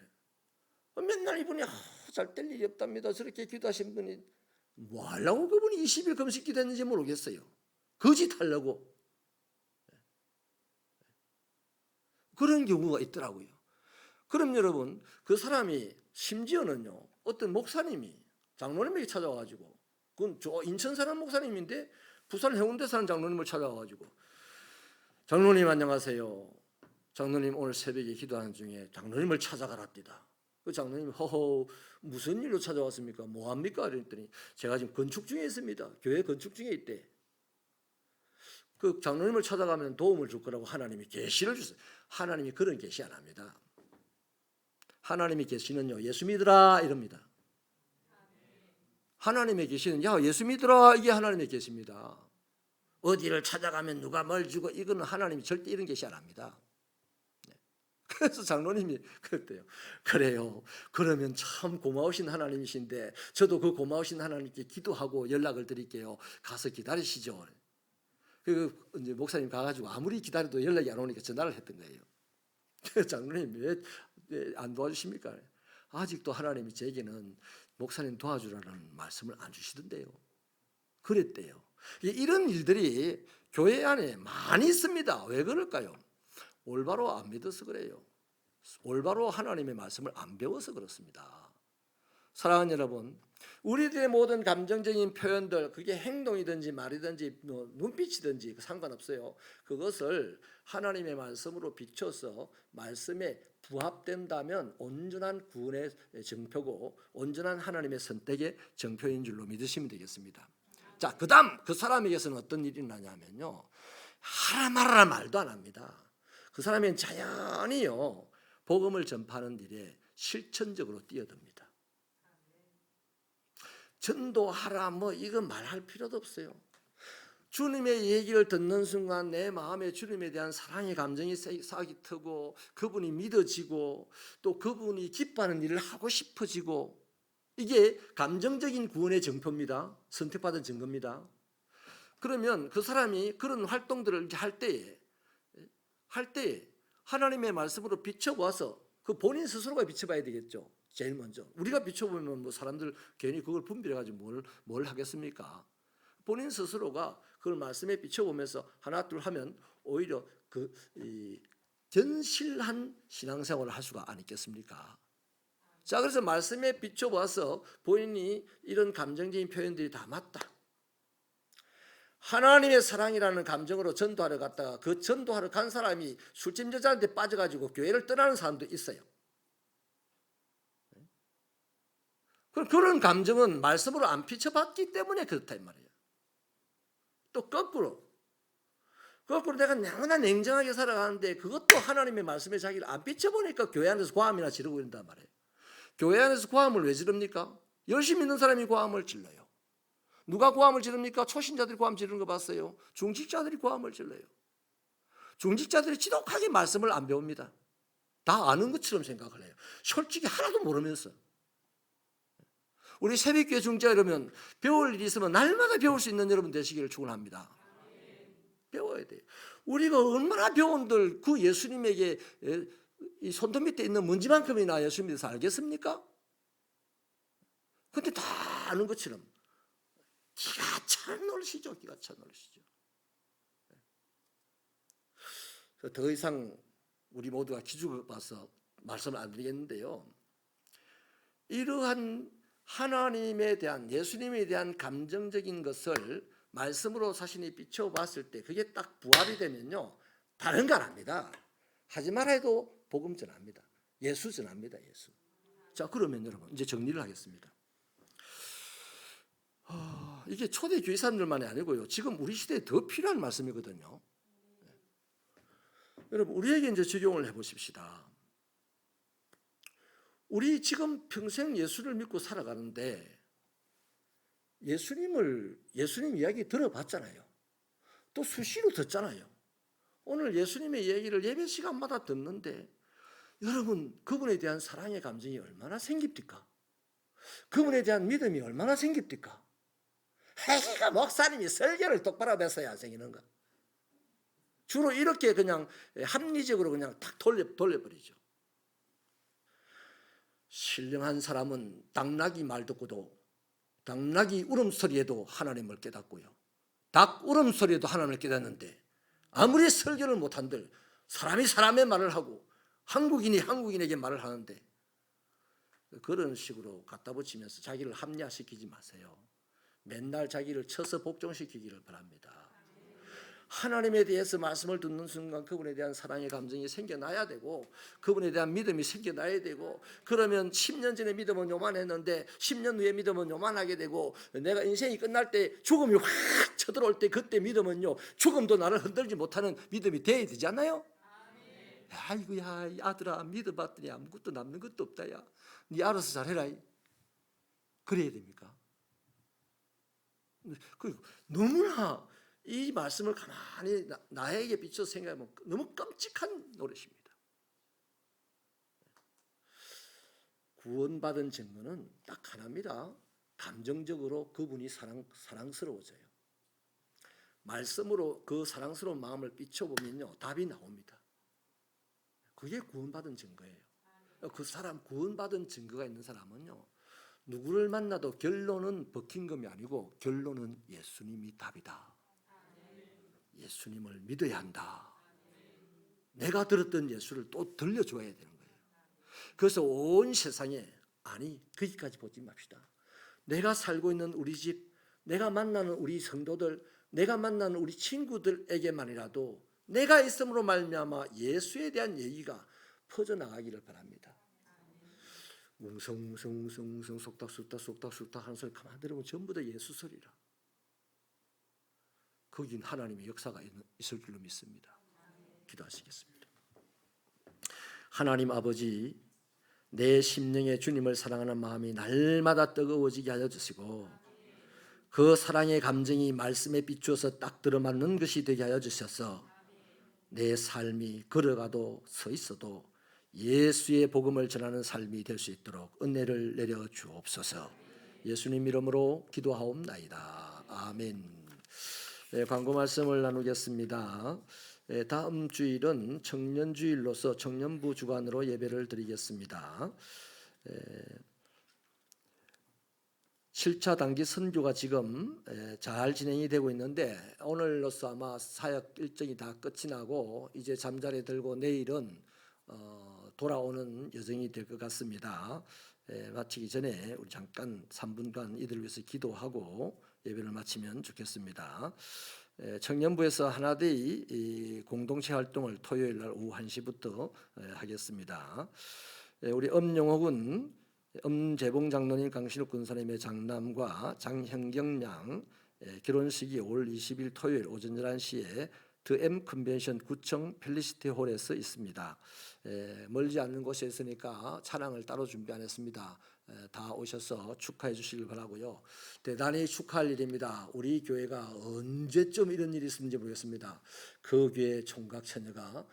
맨날 이분이 잘 될 일이 없답니다. 저렇게 기도하신 분이 뭐 하려고 그분이 20일 금식 기도했는지 모르겠어요. 거짓하려고. 그런 경우가 있더라고요. 그럼 여러분, 그 사람이 심지어는요, 어떤 목사님이 장로님에게 찾아와가지고, 그건 인천 사는 목사님인데 부산 해운대 사는 장로님을 찾아와가지고, 장로님 안녕하세요. 장로님 오늘 새벽에 기도하는 중에 장로님을 찾아가랍니다. 그 장로님이 허허 무슨 일로 찾아왔습니까? 뭐합니까? 그랬더니 제가 지금 건축 중에 있습니다. 교회 건축 중에 있대. 그 장로님을 찾아가면 도움을 줄 거라고 하나님이 계시를 주세요. 하나님이 그런 계시 안 합니다. 하나님의 계시는요, 예수 믿으라 이럽니다. 하나님의 계시는 야 예수 믿으라 이게 하나님의 계시입니다. 어디를 찾아가면 누가 뭘 주고 이거는 하나님이 절대 이런 계시 안 합니다. 그래서 장로님이 그랬대요. 그래요. 그러면 참 고마우신 하나님이신데 저도 그 고마우신 하나님께 기도하고 연락을 드릴게요. 가서 기다리시죠. 그 이제 목사님 가가지고 아무리 기다려도 연락이 안 오니까 전화를 했던 거예요. 장로님 왜 안 도와주십니까? 아직도 하나님이 제게는 목사님 도와주라는 말씀을 안 주시던데요. 그랬대요. 이런 일들이 교회 안에 많이 있습니다. 왜 그럴까요? 올바로 안 믿어서 그래요. 올바로 하나님의 말씀을 안 배워서 그렇습니다. 사랑하는 여러분, 우리들의 모든 감정적인 표현들, 그게 행동이든지 말이든지 눈빛이든지 상관없어요. 그것을 하나님의 말씀으로 비춰서 말씀에 부합된다면 온전한 구원의 증표고 온전한 하나님의 선택의 증표인 줄로 믿으시면 되겠습니다. 자, 그 다음 그 사람에게서는 어떤 일이 나냐면요, 하라 말아라 말도 안 합니다. 그 사람은 자연히요 복음을 전파하는 일에 실천적으로 뛰어듭니다. 전도하라 뭐 이거 말할 필요도 없어요. 주님의 얘기를 듣는 순간 내 마음에 주님에 대한 사랑의 감정이 싹이 트고 그분이 믿어지고 또 그분이 기뻐하는 일을 하고 싶어지고, 이게 감정적인 구원의 증표입니다. 선택받은 증거입니다. 그러면 그 사람이 그런 활동들을 할 때에 하나님의 말씀으로 비춰보아서 그 본인 스스로가 비춰봐야 되겠죠. 제일 먼저 우리가 비춰보면 뭐 사람들 괜히 그걸 분별해가지고 뭘 하겠습니까? 본인 스스로가 그걸 말씀에 비춰보면서 하나 둘 하면 오히려 그 견실한 신앙생활을 할 수가 아니겠습니까? 자, 그래서 말씀에 비춰봐서 본인이 이런 감정적인 표현들이 다 맞다. 하나님의 사랑이라는 감정으로 전도하러 갔다가 그 전도하러 간 사람이 술집 여자한테 빠져가지고 교회를 떠나는 사람도 있어요. 그런 감정은 말씀으로 안 비춰봤기 때문에 그렇다 이 말이에요. 또 거꾸로 내가 너무나 냉정하게 살아가는데 그것도 하나님의 말씀에 자기를 안 비춰보니까 교회 안에서 고함이나 지르고 이런단 말이에요. 교회 안에서 고함을 왜 지릅니까? 열심히 있는 사람이 고함을 질러요. 누가 고함을 지릅니까? 초신자들이 고함 지르는 거 봤어요? 중직자들이 고함을 질러요. 중직자들이 지독하게 말씀을 안 배웁니다. 다 아는 것처럼 생각을 해요. 솔직히 하나도 모르면서. 우리 새벽교회 중재 여러분, 배울 일이 있으면 날마다 배울 수 있는 여러분 되시기를 축원합니다. 배워야 돼요. 우리가 얼마나 배운들 그 예수님에게 이 손톱 밑에 있는 먼지만큼이나 예수님에 대해서 알겠습니까? 근데 다 아는 것처럼 기가 찬 노릇이죠. 기가 찬 노릇이죠. 더 이상 우리 모두가 기죽어 봐서 말씀을 안 드리겠는데요. 이러한 하나님에 대한, 예수님에 대한 감정적인 것을 말씀으로 자신이 비춰봤을 때 그게 딱 부합이 되면요, 다른 거 안 합니다. 하지 말아 해도 복음 전합니다. 예수 전합니다. 예수. 자, 그러면 여러분 이제 정리를 하겠습니다. 이게 초대 교회 사람들만이 아니고요, 지금 우리 시대에 더 필요한 말씀이거든요. 여러분, 우리에게 이제 적용을 해보십시다. 우리 지금 평생 예수를 믿고 살아가는데 예수님 이야기 들어봤잖아요. 또 수시로 듣잖아요. 오늘 예수님의 이야기를 예배 시간마다 듣는데 여러분, 그분에 대한 사랑의 감정이 얼마나 생깁니까? 그분에 대한 믿음이 얼마나 생깁니까? 해가 목사님이 설교를 똑바로 했어야 생기는가? 주로 이렇게 그냥 합리적으로 그냥 탁 돌려버리죠. 신령한 사람은 당나귀 말 듣고도, 당나귀 울음소리에도 하나님을 깨닫고요, 닭 울음소리에도 하나님을 깨닫는데 아무리 설교를 못한들 사람이 사람의 말을 하고 한국인이 한국인에게 말을 하는데 그런 식으로 갖다 붙이면서 자기를 합리화시키지 마세요. 맨날 자기를 쳐서 복종시키기를 바랍니다. 하나님에 대해서 말씀을 듣는 순간 그분에 대한 사랑의 감정이 생겨나야 되고 그분에 대한 믿음이 생겨나야 되고, 그러면 10년 전에 믿음은 요만했는데 10년 후에 믿음은 요만하게 되고, 내가 인생이 끝날 때 죽음이 확 쳐들어올 때 그때 믿음은요, 죽음도 나를 흔들지 못하는 믿음이 돼야 되지 않나요? 아이고야, 이 아들아, 믿어봤더니 아무것도 남는 것도 없다. 야, 네 알아서 잘해라. 그래야 됩니까? 그리고 너무나 이 말씀을 가만히 나에게 비춰서 생각하면 너무 끔찍한 노릇입니다. 구원받은 증거는 딱 하나입니다. 감정적으로 그분이 사랑스러워져요. 말씀으로 그 사랑스러운 마음을 비춰보면요, 답이 나옵니다. 그게 구원받은 증거예요. 그 사람, 구원받은 증거가 있는 사람은요, 누구를 만나도 결론은 버킹검이 아니고 결론은 예수님이 답이다. 예수님을 믿어야 한다. 내가 들었던 예수를 또 들려줘야 되는 거예요. 그래서 온 세상에, 아니 거기까지 보지 맙시다. 내가 살고 있는 우리 집, 내가 만나는 우리 성도들, 내가 만나는 우리 친구들에게만이라도 내가 있음으로 말미암아 예수에 대한 얘기가 퍼져나가기를 바랍니다. 웅성웅성 속닥속닥 하는 소리 가만히 들으면 전부 다 예수 소리라. 거긴 하나님의 역사가 있을 줄로 믿습니다. 기도하시겠습니다. 하나님 아버지, 내 심령에 주님을 사랑하는 마음이 날마다 뜨거워지게 하여 주시고 그 사랑의 감정이 말씀에 비추어서 딱 들어맞는 것이 되게 하여 주셔서 내 삶이 걸어가도 서 있어도 예수의 복음을 전하는 삶이 될 수 있도록 은혜를 내려 주옵소서. 예수님 이름으로 기도하옵나이다. 아멘. 광고 말씀을 나누겠습니다. 다음 주일은 청년주일로서 청년부 주관으로 예배를 드리겠습니다. 7차 단기 선교가 지금 잘 진행이 되고 있는데 오늘로서 아마 사역 일정이 다 끝이 나고 이제 잠자리 들고 내일은 돌아오는 여정이 될 것 같습니다. 마치기 전에 우리 잠깐 3분간 이들을 위해서 기도하고 예배를 마치면 좋겠습니다. 청년부에서 하나데이 공동체 활동을 토요일 날 오후 1시부터 하겠습니다. 우리 엄용옥은 엄재봉 장로님, 강신욱 군사님의 장남과 장형경 양 결혼식이 5월 20일 토요일 오전 11시에 더 M 컨벤션 구청 펠리시티 홀에서 있습니다. 멀지 않는 곳에 있으니까 차량을 따로 준비 안 했습니다. 다 오셔서 축하해 주시길 바라고요. 대단히 축하할 일입니다. 우리 교회가 언제쯤 이런 일이 있었는지 모르겠습니다. 그 교회 총각 처녀가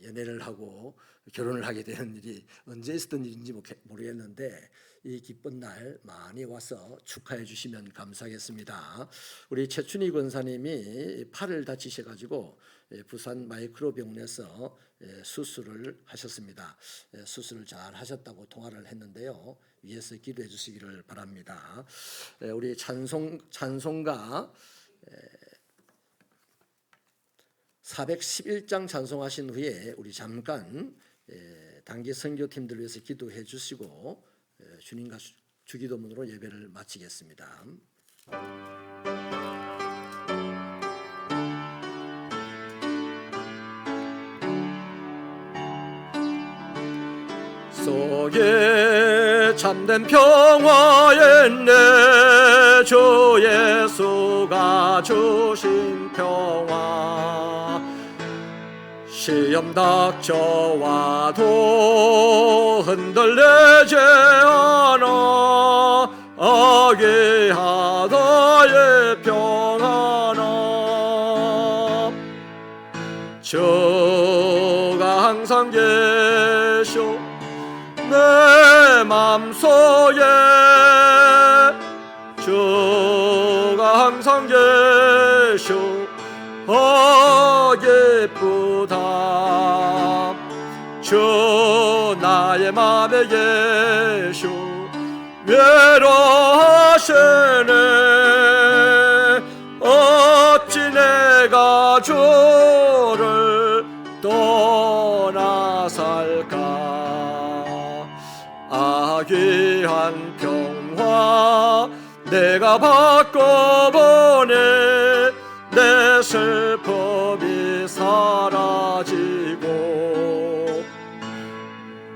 연애를 하고 결혼을 하게 되는 일이 언제 있었던 일인지 모르겠는데 이 기쁜 날 많이 와서 축하해 주시면 감사하겠습니다. 우리 최춘희 권사님이 팔을 다치셔가지고 부산 마이크로병원에서 수술을 하셨습니다. 수술을 잘 하셨다고 통화를 했는데요. 위에서 기도해 주시기를 바랍니다. 우리 찬송가 411장 찬송하신 후에 우리 잠깐 단기 선교팀들 위해서 기도해 주시고 주님과 주기도문으로 예배를 마치겠습니다. 속에 참된 평화에 내 주 예수가 주신 평화 시험 닥쳐와도 흔들리지 않아 아귀하다의 평안아 주가 항상 계셔 내 맘속에 주가 항상 계셔 기쁘다 주 나의 맘에 계셔 외로하시네 어찌 내가 주를 떠나 살까 아귀한 평화 내가 바꿔보네 내 슬픔이 사라지고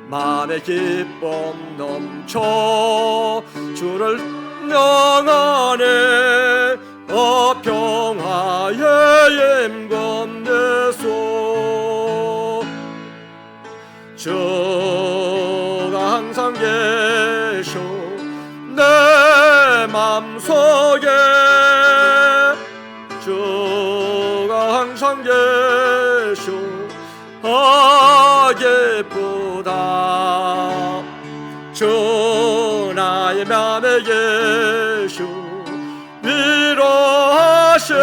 맘의 기쁨 넘쳐 주를 영하네 평화의 임금 예수 주가 항상 계셔 내 맘속에 주가 항상 계셔 기쁘다 주 나의 맘에 계셔 위로하시네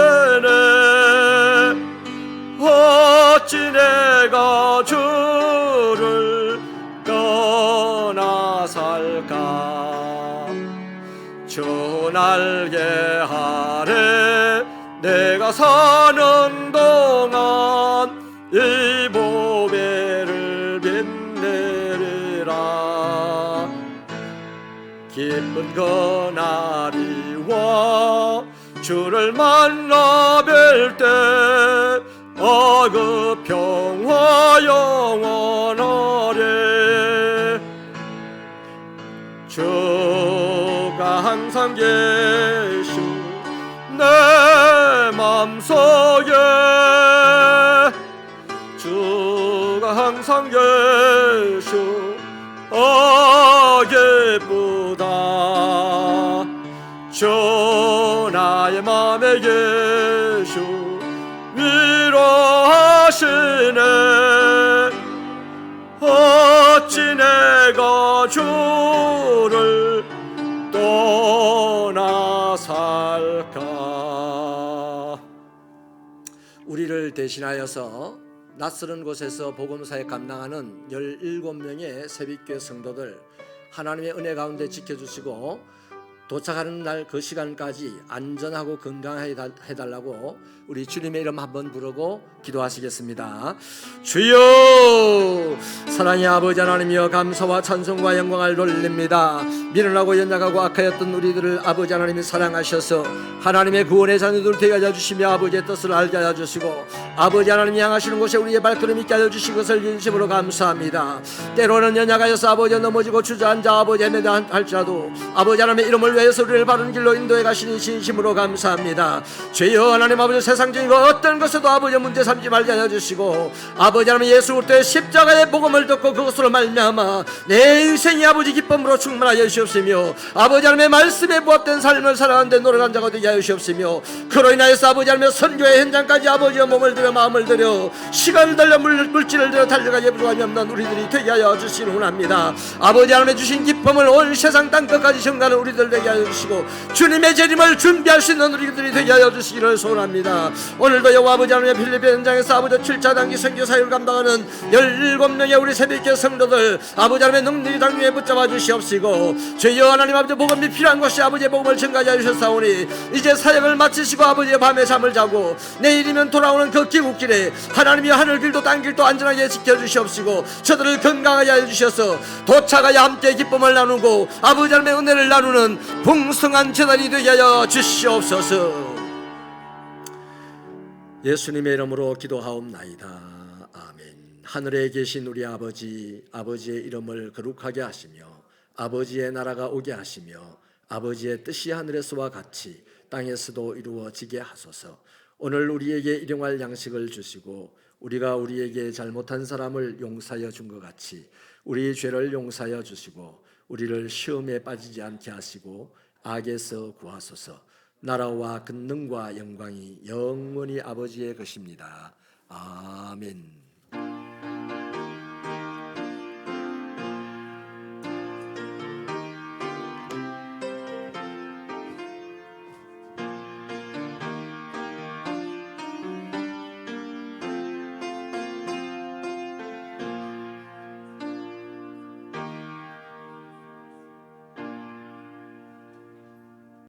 어찌 내가 주를 떠나 살까 주 날개 아래 내가 사는 동안 이 보배를 빛내리라 기쁜 그날이 와 주를 만나 뵐 때 그 평화 영원하리 주가 항상 계셔 내 맘속에 주가 항상 계셔 기쁘다 주 나의 맘에 계셔 위로하시네 어찌 내가 주를 떠나 살까 우리를 대신하여서 낯선 곳에서 복음사에 감당하는 17명의 새벽교회 성도들 하나님의 은혜 가운데 지켜주시고 도착하는 날 그 시간까지 안전하고 건강하게 해달라고 우리 주님의 이름 한번 부르고 기도하시겠습니다. 주여 사랑의 아버지 하나님이여 감사와 찬송과 영광을 돌립니다. 미련하고 연약하고 악하였던 우리들을 아버지 하나님이 사랑하셔서 하나님의 구원의 자녀들 되게 하여 주시며 아버지의 뜻을 알게 하여 주시고 아버지 하나님이 향하시는 곳에 우리의 발걸음 있게 하여 주신 것을 진심으로 감사합니다. 때로는 연약하여서 아버지 넘어지고 주저앉아 아버지 헤매다 할지라도 아버지 하나님의 이름을 위하여서 우리를 바른 길로 인도해 가시니 진심으로 감사합니다. 죄여 하나님 아버지, 세상적인 것 어떤 것에도 아버지 문제 삼지 말게 하여 주시고, 아버지 하나님 예수 그리스도의 십자가의 복음을 듣고 그것으로 말미암아 내 인생이 아버지 기쁨으로 충만하여 주시옵시며, 아버지 하나님의 말씀에 부합된 삶을 살아가는 데 노력한 자가 되게 하여 주시옵시며, 그로 인하여서 아버지 하나님의 선교의 현장까지 아버지의 몸을 들여 마음을 들여 시간을 들여 물질을 들여 달려가기에 부족함이 없는 우리들이 되게 하여 주시기 원합니다. 아버지 하나님의 주신 기쁨을 온 세상 땅끝까지 전가하는 우리들 되게 하여 주시고, 주님의 재림을 준비할 수 있는 우리들이 되게 하여 주시기를 소원합니다. 오늘도 여호와 아버지 하나님의 필리핀 현장에서 아버지 7차 단기 선교 사역을 감당하는 17명의 우리 새벽교 성도들 아버지 하나님의 능력이 당중에 붙잡아 주시옵시고, 주여 하나님 아버지 복음이 필요한 것이 아버지의 복음을 증가하여 주셨사오니 이제 사역을 마치시고 아버지의 밤에 잠을 자고 내일이면 돌아오는 그 귀국길에 하나님이 하늘길도 땅길도 안전하게 지켜주시옵시고, 저들을 건강하게 해주셔서 도착하여 함께 기쁨을 나누고 아버지 하나님의 은혜를 나누는 풍성한 재단이 되게 하여 주시옵소서. 예수님의 이름으로 기도하옵나이다. 아멘. 하늘에 계신 우리 아버지, 아버지의 이름을 거룩하게 하시며 아버지의 나라가 오게 하시며 아버지의 뜻이 하늘에서와 같이 땅에서도 이루어지게 하소서. 오늘 우리에게 일용할 양식을 주시고 우리가 우리에게 잘못한 사람을 용서하여 준 것 같이 우리 죄를 용서하여 주시고 우리를 시험에 빠지지 않게 하시고 악에서 구하소서. 나라와 권능과 영광이 영원히 아버지의 것입니다. 아멘.